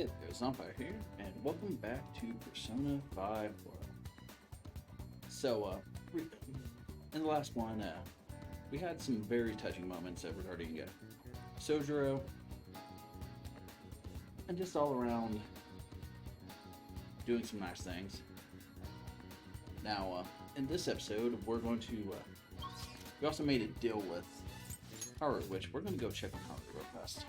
Hey there, Zompire here, and welcome back to Persona 5 World. So, in the last one, we had some very touching moments regarding Sojiro, and just all around doing some nice things. Now, in this episode, we're going to, we also made a deal with Haru, which we're going to go check on Haru real fast.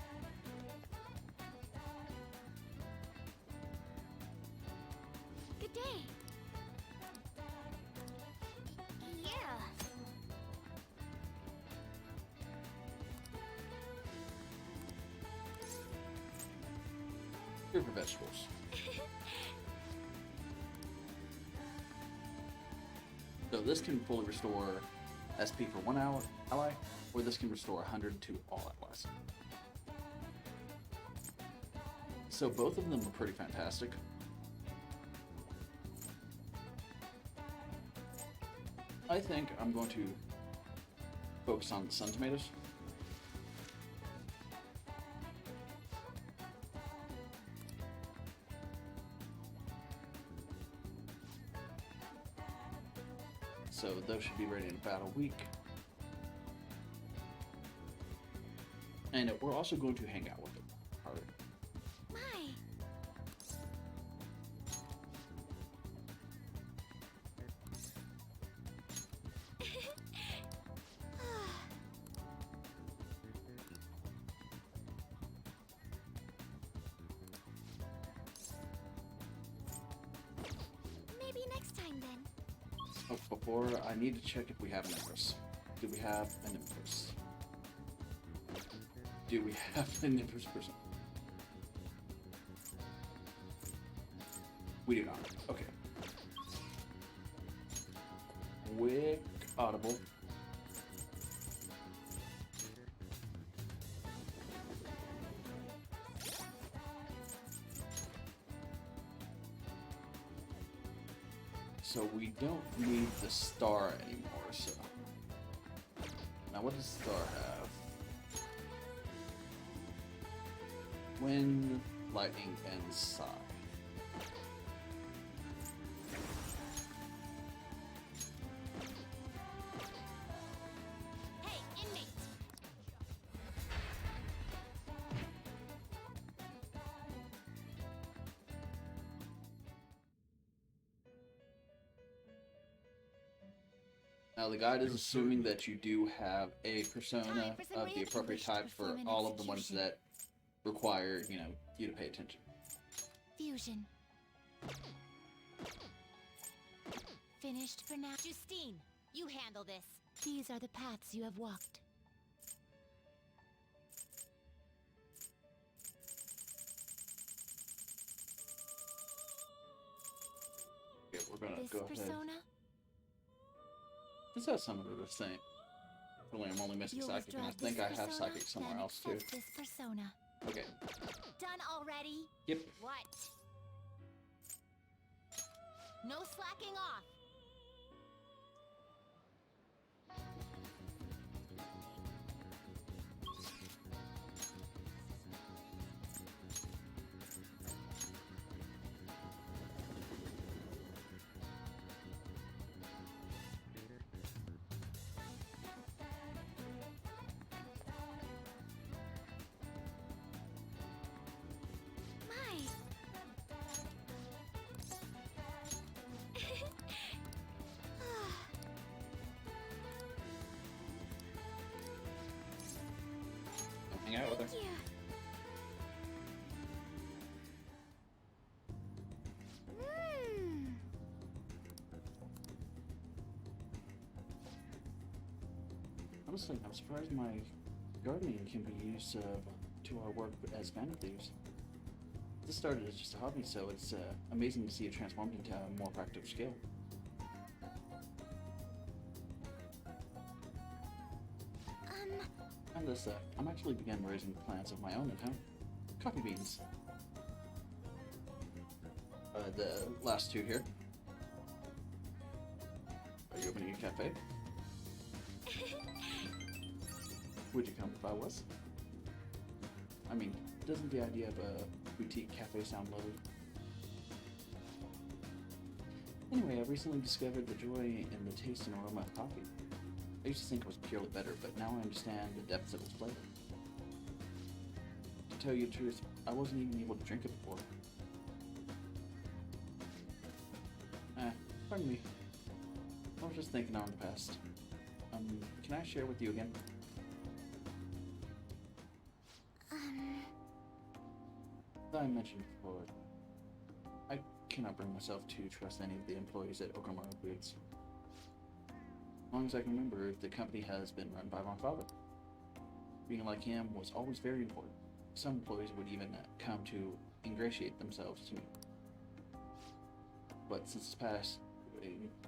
Good day. Yeah. Here for vegetables. So this can fully restore SP for one ally, or this can restore 100 to all allies. So both of them are pretty fantastic. I think I'm going to focus on the sun tomatoes. So those should be ready in about a week. And we're also going to hang out with them. Harder. My. Maybe next time then. Oh, before, I need to check if we have an Empress. Do we have an Empress? Do we have an Empress person? We do not. Okay. Quick audible. So we don't need the star anymore, so... Now what does star have? Wind, lightning, and sigh. Hey, inmate. Now the guide is assuming that you do have a persona of the appropriate type for all of the ones that require, you to pay attention. Fusion. Finished for now. Justine, you handle this. These are the paths you have walked. Okay, we're gonna This go ahead. persona, This has some of the same. Really, I'm only missing you'll psychic, and I withdraw think this I have persona, psychic somewhere then else too. accept this persona. Okay. Done already? Yep. What? No slacking off. My. Hang out with her. Thank you. Hmm. Honestly, I'm surprised my gardening can be used to our work as bandit thieves. This started as just a hobby, so it's amazing to see it transformed into a more practical skill. And this, I'm actually began raising plants of my own at home. Coffee beans. The last two here. Are you opening a cafe? Would you come if I was? I mean, doesn't the idea of a boutique cafe sound lovely. Anyway, I recently discovered the joy in the taste and aroma of coffee. I used to think it was purely bitter, but now I understand the depths of its flavor. To tell you the truth, I wasn't even able to drink it before. Pardon me. I was just thinking on the past. Can I share with you again? As I mentioned before, I cannot bring myself to trust any of the employees at Wakaba Foods. As long as I can remember, the company has been run by my father. Being like him was always very important. Some employees would even come to ingratiate themselves to me. But since it's past,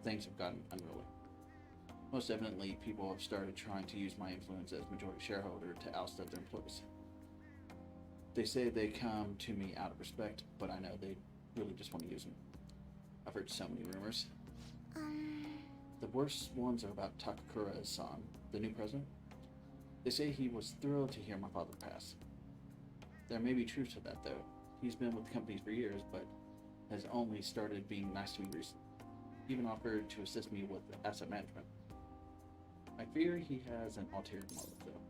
things have gotten unruly. Most evidently, people have started trying to use my influence as majority shareholder to oust other employees. They say they come to me out of respect, but I know they really just want to use me. I've heard so many rumors. The worst ones are about Takakura-san, the new president. They say he was thrilled to hear my father pass. There may be truth to that, though. He's been with the company for years, but has only started being nice to me recently. He even offered to assist me with asset management. I fear he has an ulterior motive, though.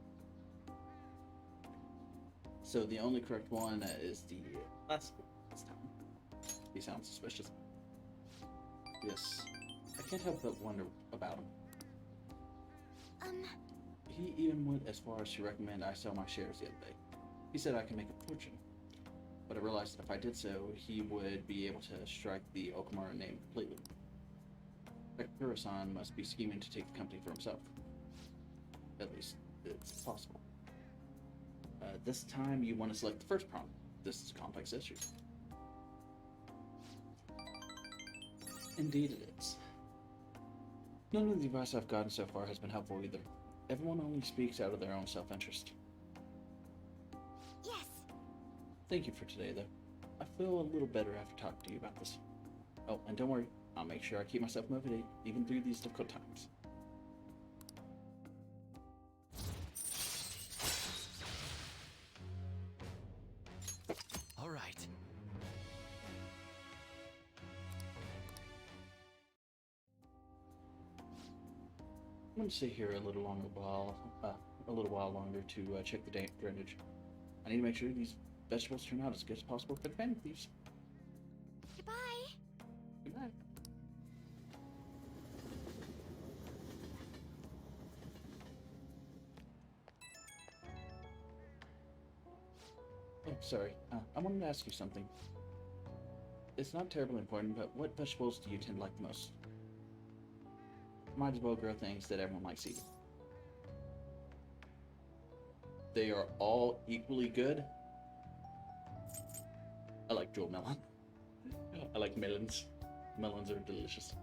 So the only correct one is the last one this time. He sounds suspicious. Yes, I can't help but wonder about him. He even went as far as to recommend I sell my shares the other day. He said I can make a fortune. But I realized that if I did so, he would be able to strike the Okamura name completely. Takakura-san must be scheming to take the company for himself. At least, it's possible. This time, you want to select the first prompt. This is a complex issue. Indeed it is. None of the advice I've gotten so far has been helpful either. Everyone only speaks out of their own self-interest. Yes. Thank you for today, though. I feel a little better after talking to you about this. Oh, and don't worry, I'll make sure I keep myself motivated even through these difficult times. All right. I'm going to stay here a little while longer to check the drainage. I need to make sure these vegetables turn out as good as possible for the fan thieves. Goodbye. Goodbye. Oh, sorry. I wanted to ask you something. It's not terribly important, but what vegetables do you tend to like the most? Might as well grow things that everyone likes eating. They are all equally good. I like jewel melon. I like melons. Melons are delicious.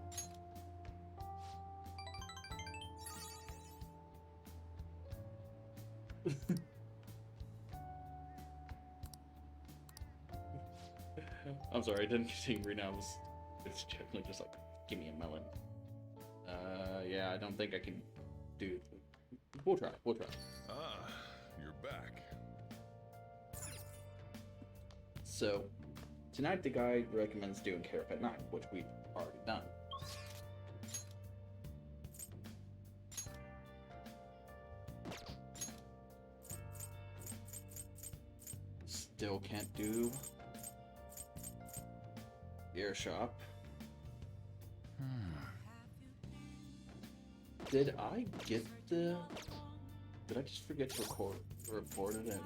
I'm sorry, I didn't get angry now. It's generally just like, give me a melon. Yeah, I don't think I can do. We'll try. Ah, you're back. So, tonight the guide recommends doing carrot at 9, which we've already done. Still can't do ear shop. Did I get the... Did I just forget to report it?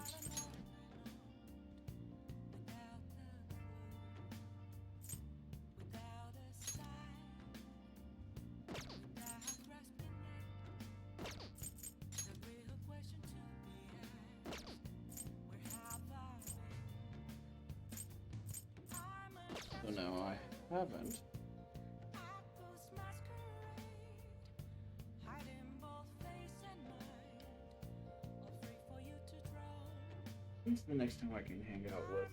Oh no, I haven't. When's the next time I can hang out with?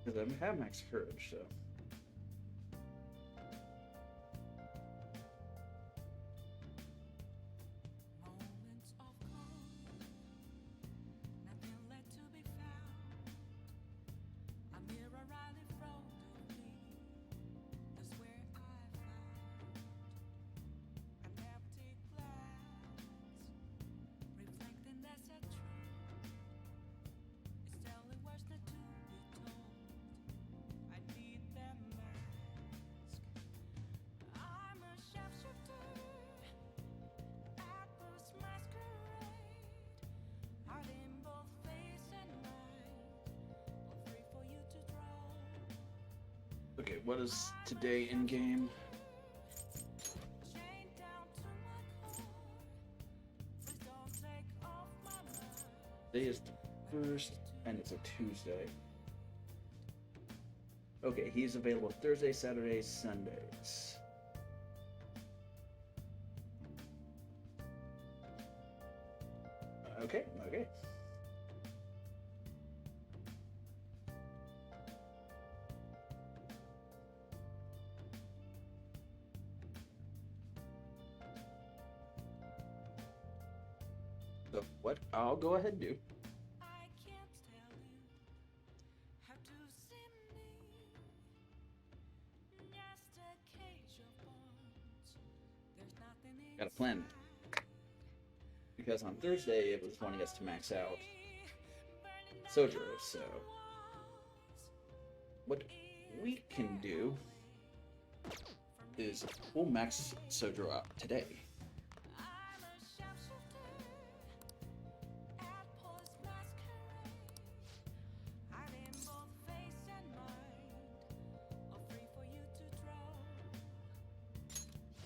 Because I have max courage, so. Moments of calm, nothing left to be found. A mirror right in front of me, that's where I found an empty glass, reflecting that's a truth. It's telling words not to be told. I need that mask. I'm a sharpshooter at this masquerade, hiding both face and mind, all free for you to draw. Okay, what is today in game? Chained down to my core, please don't take off my mind. Today is the 1st, and it's a Tuesday. Okay, he's available Thursday, Saturdays, Sundays. Okay. So what I'll go ahead and do. I can't tell you how to see me. Just a cage of bones. There's nothing Got a plan. Because on Thursday it was wanting us to max out Sojiro, so what we can do is we'll max Sojiro out today. I'm a sharpshooter at Paul's masquerade, hiding both face and mind, all free for you to draw.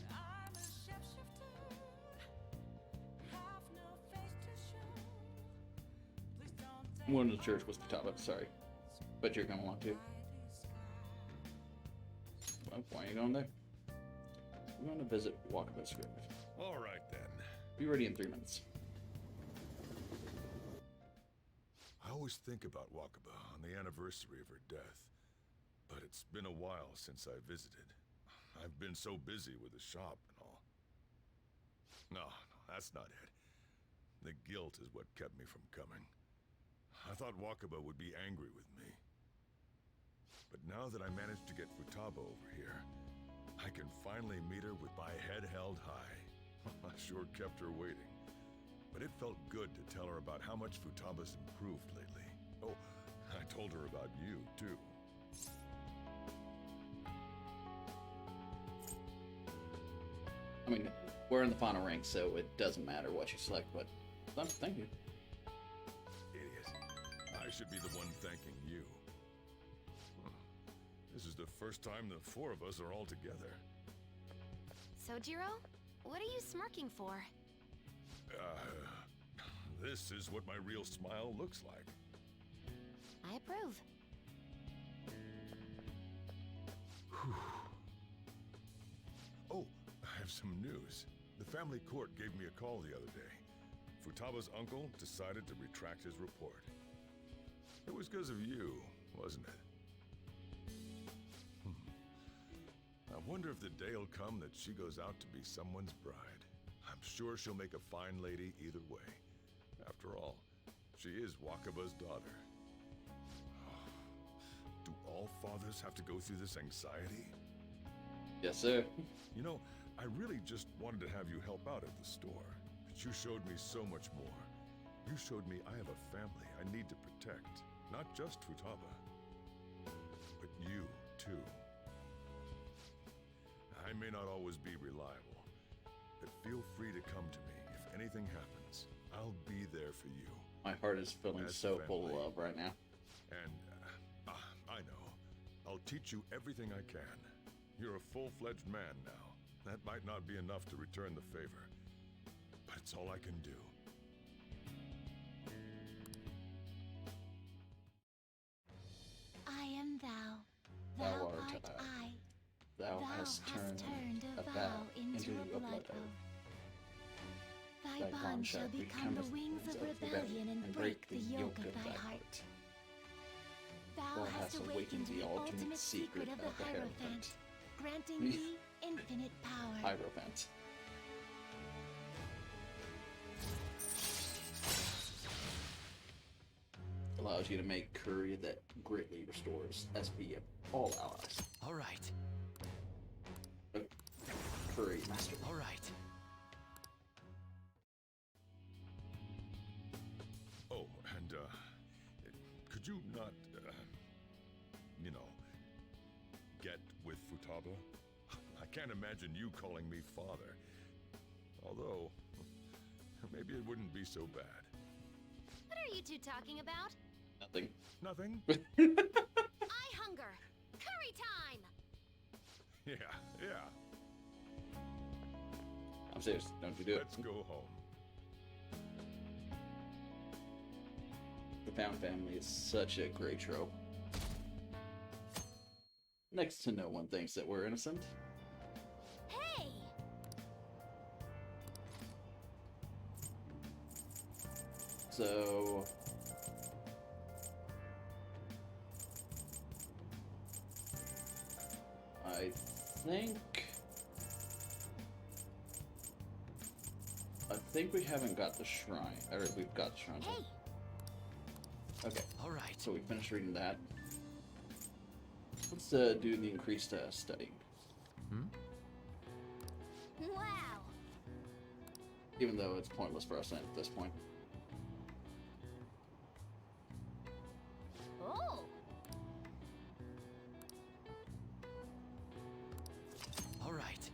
I'm a sharpshooter, have no face to show. Please don't take One of the church was Futaba, sorry. But you're gonna want to. Well, why are you going there? We're going to visit Wakaba's grave. All right then. Be ready in 3 minutes. I always think about Wakaba on the anniversary of her death, but it's been a while since I visited. I've been so busy with the shop and all. No, that's not it. The guilt is what kept me from coming. I thought Wakaba would be angry with me. But now that I managed to get Futaba over here, I can finally meet her with my head held high. I sure kept her waiting. But it felt good to tell her about how much Futaba's improved lately. Oh, I told her about you, too. I mean, we're in the final rank, so it doesn't matter what you select, but thank you. Idiot. I should be the one thanking you. Huh. This is the first time the four of us are all together. Sojiro, what are you smirking for? This is what my real smile looks like. I approve. Oh, I have some news. The family court gave me a call the other day. Futaba's uncle decided to retract his report. It was because of you, wasn't it? I wonder if the day will come that she goes out to be someone's bride. I'm sure she'll make a fine lady either way. After all, she is Wakaba's daughter. Do all fathers have to go through this anxiety? Yes, sir. You know, I really just wanted to have you help out at the store. But you showed me so much more. You showed me I have a family I need to protect. Not just Futaba, but you, too. I may not always be reliable, but feel free to come to me if anything happens. I'll be there for you. My heart is feeling As so full of family. love right now. And, I know. I'll teach you everything I can. You're a full-fledged man now. That might not be enough to return the favor, but it's all I can do. I am thou. Thou Thou art art I. I. Thou Thou hast turned a vow into a blood oath. Thy bond shall become the wings of rebellion and break the yoke of thy heart. Thou thus awakened the ultimate secret of the Hierophant. granting me infinite power. Hierophant. Allows you to make curry that greatly restores SP of all allies. All right. Curry master. All right. Oh, and, could you not, you know, get with Futaba? I can't imagine you calling me father. Although, maybe it wouldn't be so bad. What are you two talking about? Nothing. Nothing? I hunger. Curry time! Yeah. I'm serious. Don't you do it. Let's go home. The found family is such a great trope. Next to no one thinks that we're innocent. Hey! So... I think we haven't got the shrine. Or we've got the shrine. Hey! Okay, All right. so we finished reading that. Let's do the increased studying. Wow! Even though it's pointless for us at this point. Oh! All right.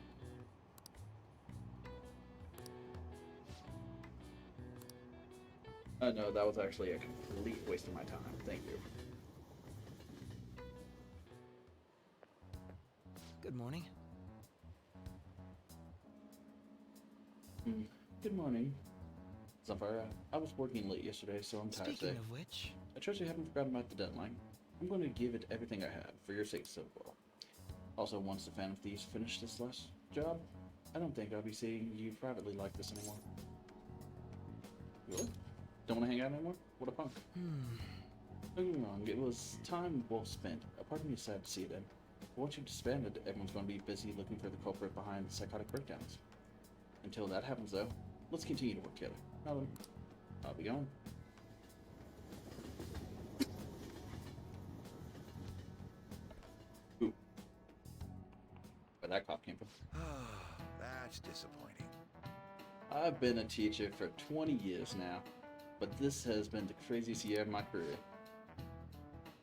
No, that was actually a complete waste of my time. Thank you. Good morning. Good morning. Zafira, I was working late yesterday, so I'm tired Speaking today. of which, I trust you haven't forgotten about the deadline. I'm going to give it everything I have, for your sake so far. Also, once the Phantom Thieves finish this last job, I don't think I'll be seeing you privately like this anymore. Really? Don't want to hang out anymore? What a punk. Don't get me wrong, it was time well spent. A part of me is sad to see it end. But once you've disbanded, everyone's going to be busy looking for the culprit behind the psychotic breakdowns. Until that happens, though, let's continue to work together. Now then, I'll be going. Ooh. Where that cop came from. That's disappointing. I've been a teacher for 20 years now, but this has been the craziest year of my career.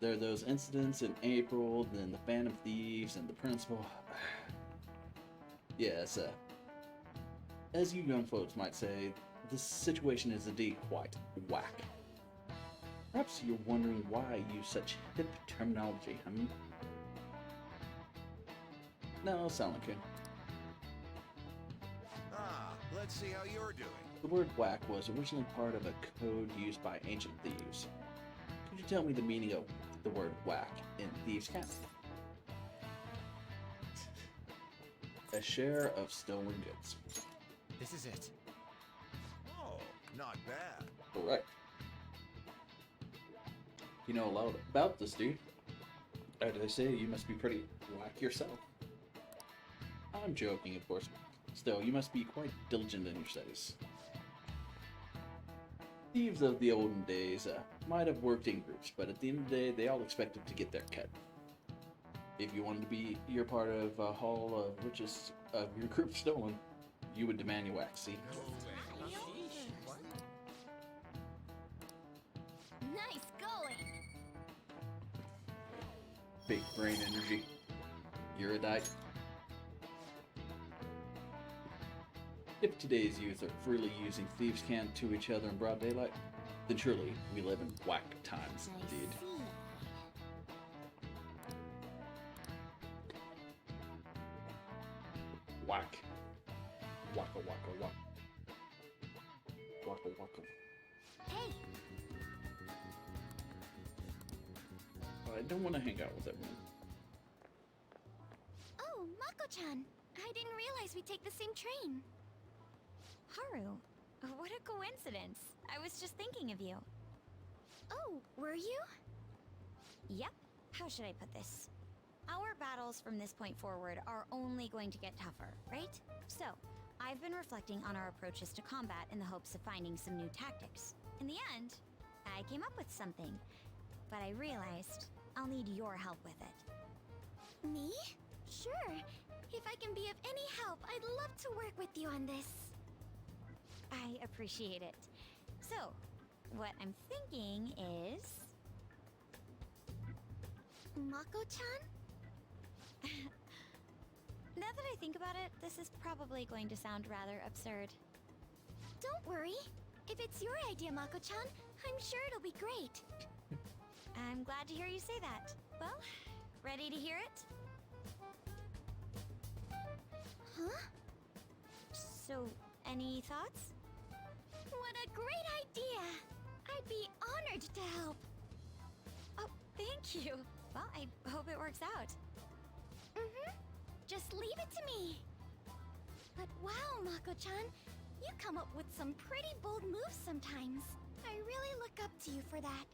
There are those incidents in April, then the Phantom Thieves, and the principal. Yes, as you young folks might say, this situation is indeed quite whack. Perhaps you're wondering why I use such hip terminology, No, sound like it. Let's see how you're doing. The word whack was originally part of a code used by ancient thieves. Could you tell me the meaning of the word whack in Thieves' Camp? A share of stolen goods. this is it. Oh, not bad. Correct. You know a lot about this dude. As I say, you must be pretty whack yourself. I'm joking, of course. Still, you must be quite diligent in your studies. Thieves of the olden days might have worked in groups, but at the end of the day, they all expected to get their cut. If you wanted to be your part of a haul of riches of your group stolen, you would demand your wax, see? Nice going! Big brain energy. Erudite. If today's youth are freely using thieves' cant to each other in broad daylight, then surely we live in whack times indeed. Whack. Waka waka waka. Waka waka. Hey! I don't want to hang out with everyone. Oh, Mako-chan! I didn't realize we'd take the same train. Haru, what a coincidence. I was just thinking of you. Oh, were you? Yep, how should I put this? Our battles from this point forward are only going to get tougher, right? So, I've been reflecting on our approaches to combat in the hopes of finding some new tactics. In the end, I came up with something, but I realized I'll need your help with it. Me? Sure. If I can be of any help, I'd love to work with you on this. I appreciate it. So, what I'm thinking is... Mako-chan? Now that I think about it, this is probably going to sound rather absurd. Don't worry. If it's your idea, Mako-chan, I'm sure it'll be great. I'm glad to hear you say that. Well, ready to hear it? Huh? So, any thoughts? What a great idea! I'd be honored to help. Oh, thank you. Well, I hope it works out. Just leave it to me. But wow, Mako-chan, you come up with some pretty bold moves sometimes. I really look up to you for that.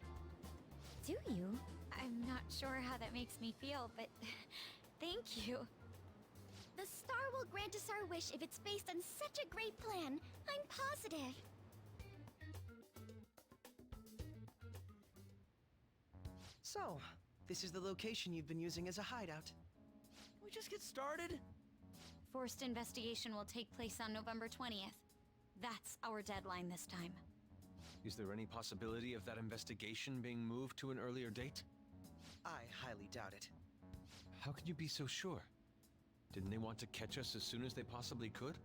Do you? I'm not sure how that makes me feel, but thank you. The star will grant us our wish if it's based on such a great plan. I'm positive. So, this is the location you've been using as a hideout. We just get started? Forced investigation will take place on November 20th. That's our deadline this time. Is there any possibility of that investigation being moved to an earlier date? I highly doubt it. How can you be so sure? Didn't they want to catch us as soon as they possibly could?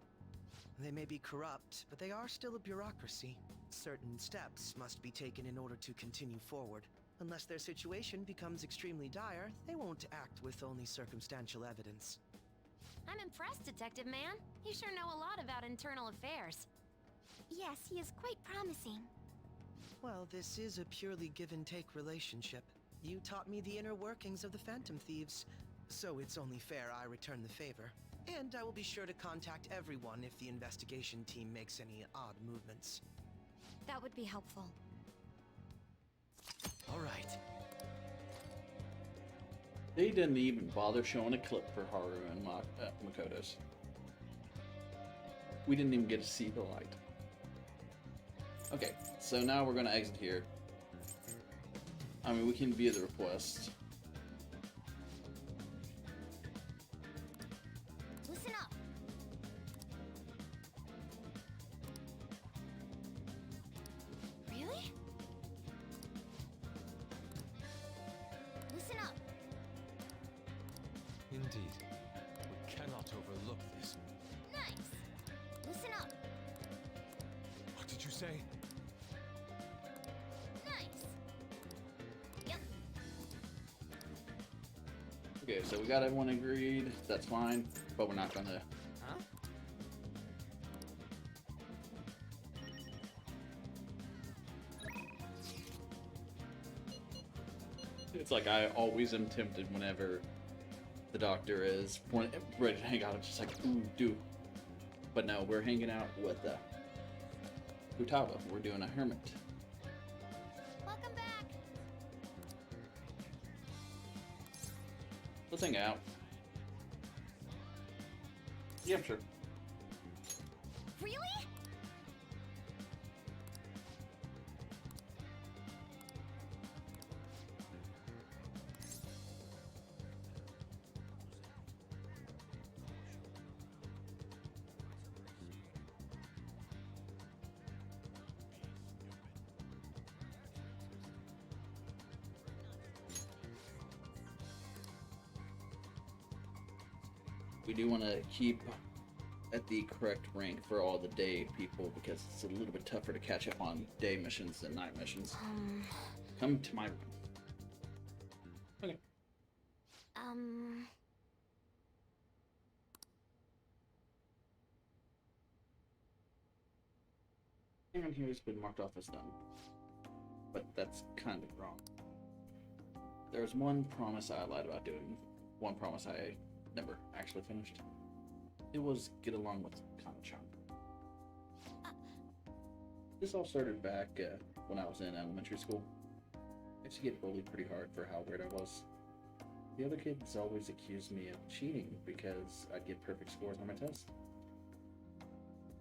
They may be corrupt, but they are still a bureaucracy. Certain steps must be taken in order to continue forward. Unless their situation becomes extremely dire, they won't act with only circumstantial evidence. I'm impressed, Detective Man. You sure know a lot about internal affairs. Yes, he is quite promising. Well, this is a purely give-and-take relationship. You taught me the inner workings of the Phantom Thieves, so it's only fair I return the favor. And I will be sure to contact everyone if the investigation team makes any odd movements. That would be helpful. All right. They didn't even bother showing a clip for Haru and Makoto's. We didn't even get to see the light. Okay, so now we're going to exit here. I mean, we can view the request. Listen up. Really? Listen up. Indeed. We cannot overlook this. Nice. Listen up. What did you say? Nice. Yep. Okay, so we got everyone agreed. That's fine, but we're not going to... Huh? It's like I always am tempted whenever the doctor is ready to hang out. It's just like, ooh, do. But no, we're hanging out with Futaba. We're doing a hermit. Welcome back. Let's hang out. Yeah, sure. Really? We do want to keep at the correct rank for all the day people because it's a little bit tougher to catch up on day missions than night missions. Come to my room. Okay. Everyone here has been marked off as done, but that's kind of wrong. There's one promise I lied about doing. One promise I never actually finished. It was get along with Kana-chan. This all started back when I was in elementary school. I used to get bullied pretty hard for how weird I was. The other kids always accused me of cheating because I'd get perfect scores on my tests.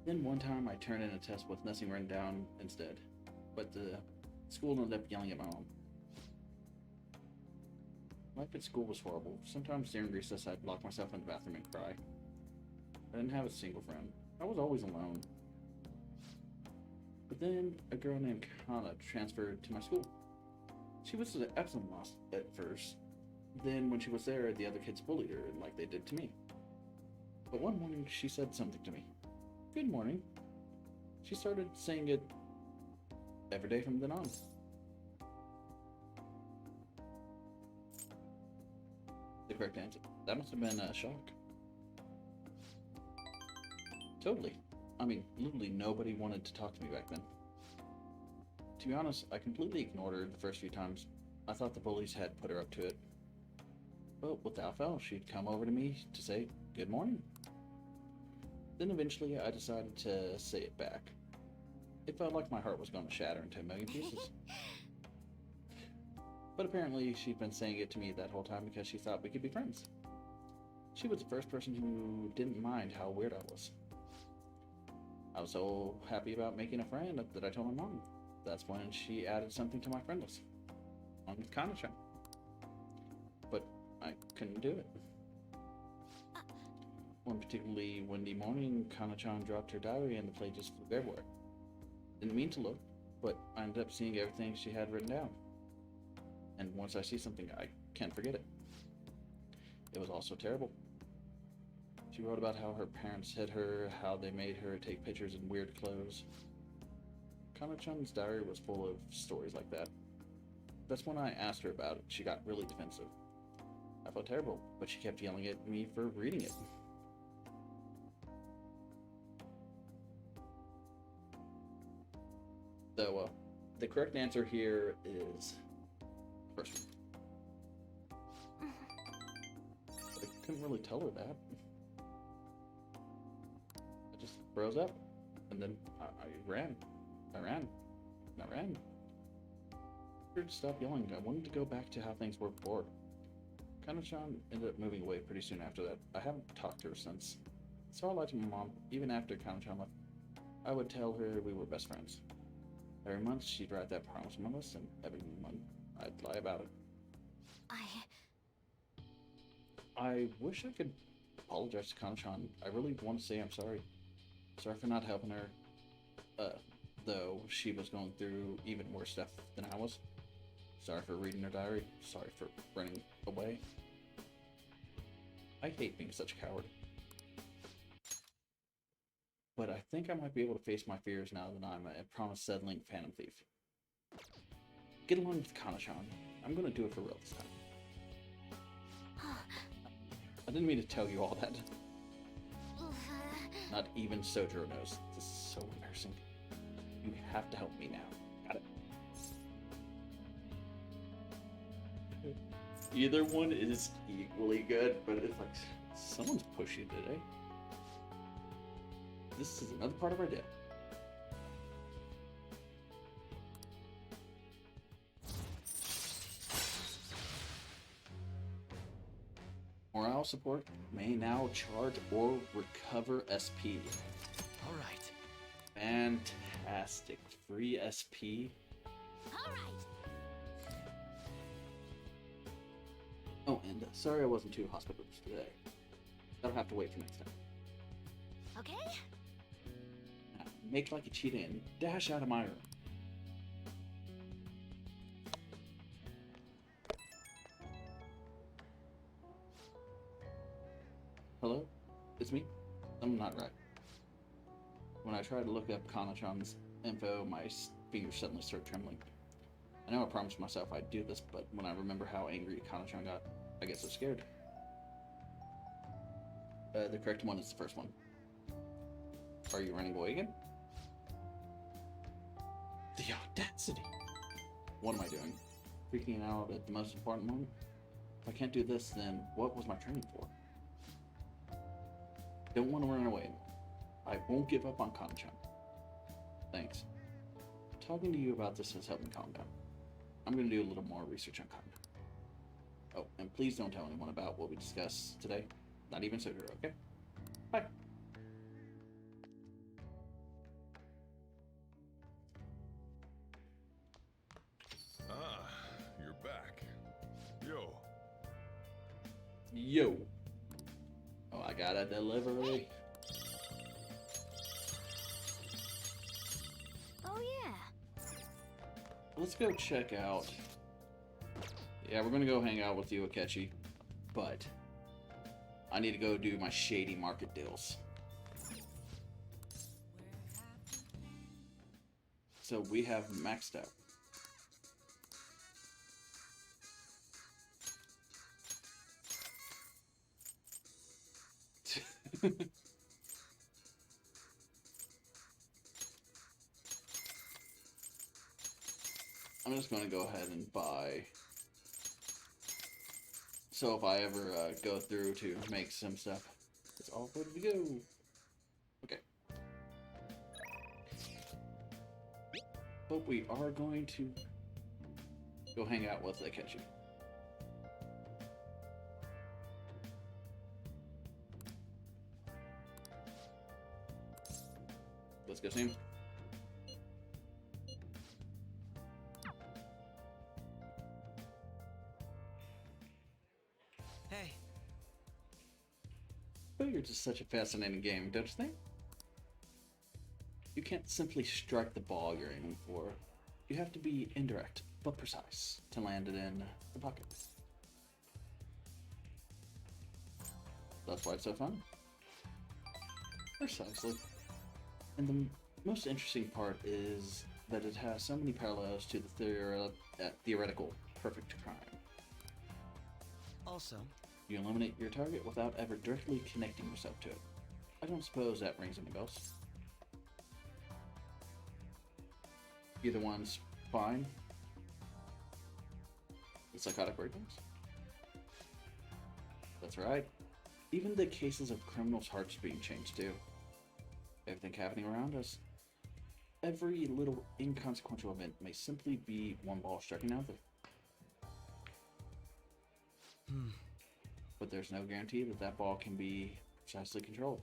Then one time I turned in a test with nothing written down instead, but the school ended up yelling at my mom. Life at school was horrible. Sometimes during recess I'd lock myself in the bathroom and cry. I didn't have a single friend. I was always alone. But then a girl named Kana transferred to my school. She was an absolute loss at first. Then when she was there, the other kids bullied her like they did to me. But one morning she said something to me. Good morning. She started saying it every day from then on. The correct answer. That must have been a shock. Totally. I mean, literally nobody wanted to talk to me back then. To be honest, I completely ignored her the first few times. I thought the bullies had put her up to it. But without fail, she'd come over to me to say, good morning. Then eventually I decided to say it back. It felt like my heart was going to shatter into a million pieces. But apparently she'd been saying it to me that whole time because she thought we could be friends. She was the first person who didn't mind how weird I was. I was so happy about making a friend that I told my mom. That's when she added something to my friend list. On Kana-chan. But I couldn't do it. One particularly windy morning, Kana-chan dropped her diary and the plate just flew everywhere. Didn't mean to look, but I ended up seeing everything she had written down. And once I see something, I can't forget it. It was all so terrible. She wrote about how her parents hid her, how they made her take pictures in weird clothes. Kana-chan's diary was full of stories like that. That's when I asked her about it. She got really defensive. I felt terrible, but she kept yelling at me for reading it. So, the correct answer here is first one. But I couldn't really tell her that. I just froze up, and then I ran. I ran. I heard to stop yelling. I wanted to go back to how things were before. Kana-chan ended up moving away pretty soon after that. I haven't talked to her since. So I lied to my mom. Even after Kana-chan left, I would tell her we were best friends. Every month she'd write that promise on my list, and every month I'd lie about it. I wish I could apologize to Kana-chan. I really want to say I'm sorry. Sorry for not helping her. Though she was going through even worse stuff than I was. Sorry for reading her diary. Sorry for running away. I hate being such a coward. But I think I might be able to face my fears now that I'm a promise-settling Phantom Thief. Get along with Kana-chan. I'm gonna do it for real this time. I didn't mean to tell you all that. Not even Sojiro knows. This is so embarrassing. You have to help me now. Got it? Either one is equally good, but it's like someone's pushy today. This is another part of our day. Morale support may now charge or recover SP. All right. Fantastic. Free SP. Alright. Oh, and sorry I wasn't too hospitable today. That'll have to wait for next time. Okay? Now, make like a cheetah and dash out of my room. Hello? It's me? I'm not right. When I try to look up Kana-chan's info, my fingers suddenly start trembling. I know I promised myself I'd do this, but when I remember how angry Kana-chan got, I get so scared. The correct one is the first one. Are you running away again? The audacity! What am I doing? Freaking out at the most important moment? If I can't do this, then what was my training for? Don't want to run away. I won't give up on Kana-chan. Thanks. Talking to you about this has helped me calm down. I'm going to do a little more research on Kana. Oh, and please don't tell anyone about what we discussed today. Not even Sodero, okay? Bye. Ah, you're back. Yo, Yo. Oh, I got a delivery. Oh, yeah. Let's go check out. Yeah, we're gonna go hang out with you, Akechi. But I need to go do my shady market deals. So we have maxed out. I'm just going to go ahead and buy. So if I ever go through to make some stuff, it's all ready to go. Okay. But we are going to go hang out with Akechi. Let's go see him. Hey, But you're just such a fascinating game, don't you think? You can't simply strike the ball you're aiming for. You have to be indirect, but precise, to land it in the pocket. That's why it's so fun. Precisely. And the most interesting part is that it has so many parallels to the theoretical perfect crime. also, You eliminate your target without ever directly connecting yourself to it. I don't suppose that rings any bells. Either one's fine. The psychotic breakdowns? That's right. Even the cases of criminals' hearts being changed too. Everything happening around us. Every little inconsequential event may simply be one ball striking another. But there's no guarantee that that ball can be precisely controlled.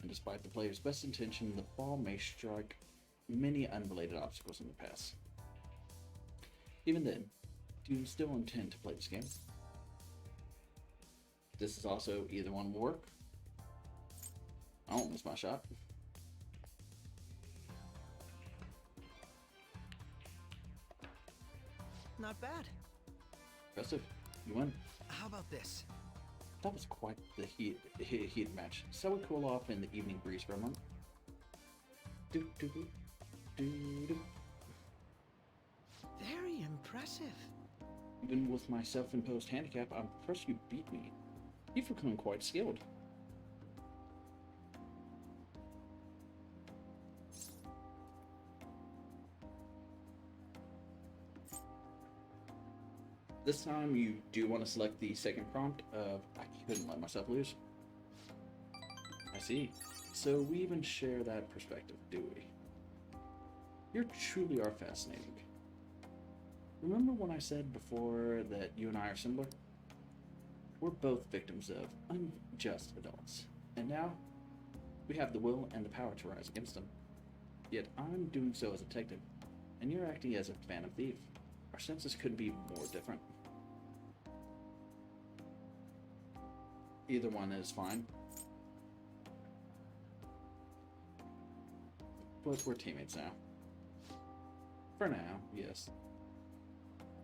And despite the player's best intention, the ball may strike many unrelated obstacles in the past. Even then, do you still intend to play this game? This is also either one will work. I won't miss my shot. not bad. Impressive. You win. How about this? That was quite the heated match. Shall we cool off in the evening breeze for a moment? Do, do, do, do, do. Very impressive. Even with my self-imposed handicap, I'm impressed you beat me. You've become quite skilled. This time you do want to select the second prompt of I couldn't let myself lose. I see. So we even share that perspective, do we? You truly are fascinating. Remember when I said before that you and I are similar? We're both victims of unjust adults. And now, we have the will and the power to rise against them. Yet I'm doing so as a detective, and you're acting as a phantom thief. Our senses couldn't be more different. Either one is fine. But we're teammates now. For now, yes.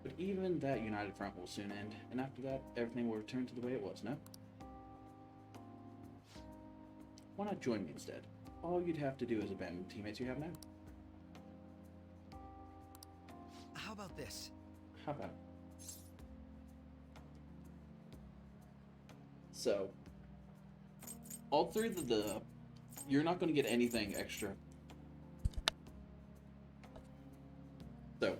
But even that united front will soon end, and after that, everything will return to the way it was, no? Why not join me instead? All you'd have to do is abandon the teammates you have now. How about this? How about? So, all three of the you're not going to get anything extra. So,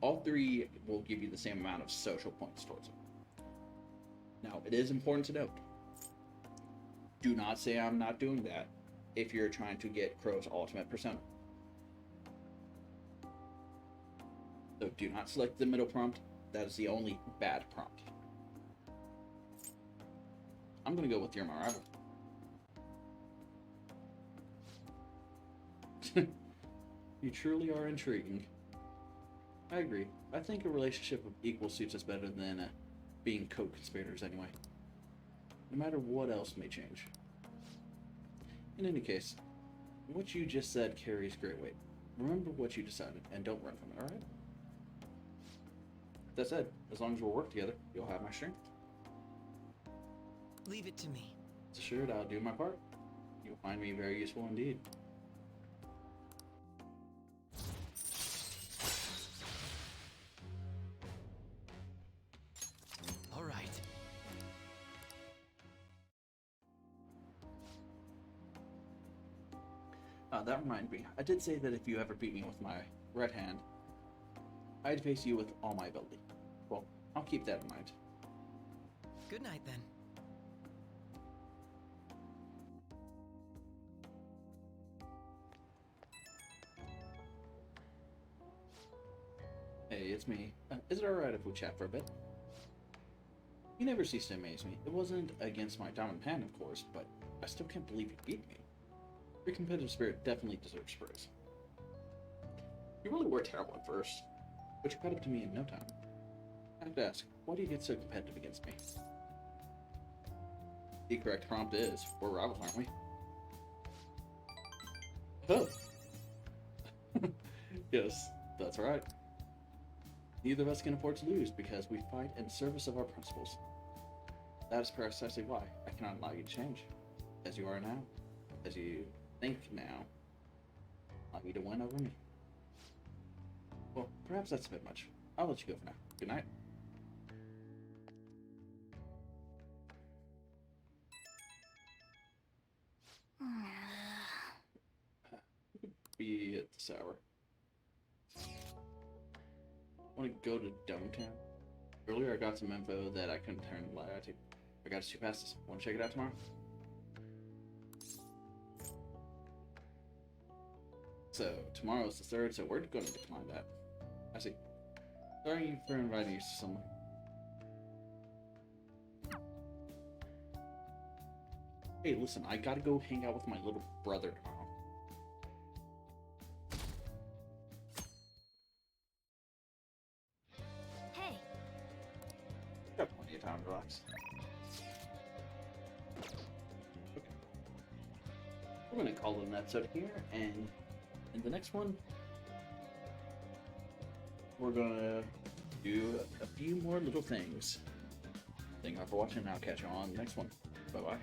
all three will give you the same amount of social points towards it. Now, it is important to note. Do not say I'm not doing that if you're trying to get Crow's ultimate persona. So do not select the middle prompt. That is the only bad prompt. I'm gonna go with you're my rival. You truly are intriguing. I agree. I think a relationship of equal suits us better than being co-conspirators anyway. No matter what else may change. In any case, what you just said carries great weight. Remember what you decided, and don't run from it, alright? That said, as long as we'll work together, you'll have my strength. Leave it to me. It's assured I'll do my part. You'll find me very useful indeed. All right. That reminds me. I did say that if you ever beat me with my red hand, I'd face you with all my ability. Well, I'll keep that in mind. Good night, then. Hey, it's me. Is it alright if we chat for a bit? You never cease to amaze me. It wasn't against my dominant hand, of course, but I still can't believe you beat me. Your competitive spirit definitely deserves praise. You really were terrible at first, but you caught up to me in no time. I have to ask, why do you get so competitive against me? The correct prompt is, we're rivals, aren't we? Oh! Yes, that's right. Neither of us can afford to lose because we fight in service of our principles. That is precisely why I cannot allow you to change. As you are now. As you think now. Allow you to win over me. Well, perhaps that's a bit much. I'll let you go for now. Good night. Be at this hour. I want to go to Dometown. Earlier I got some info that I couldn't turn the light out to. I got 2 passes. Want to check it out tomorrow? So, tomorrow's the 3rd, so we're going to decline that. I see. Sorry for inviting you to somewhere. Hey, listen, I gotta go hang out with my little brother tomorrow. Hey, Got plenty of time to relax. Okay. We're gonna call it an episode here, and in the next one, we're gonna do a few more little things. Thank you all for watching, and I'll catch you on the next one. Bye-bye.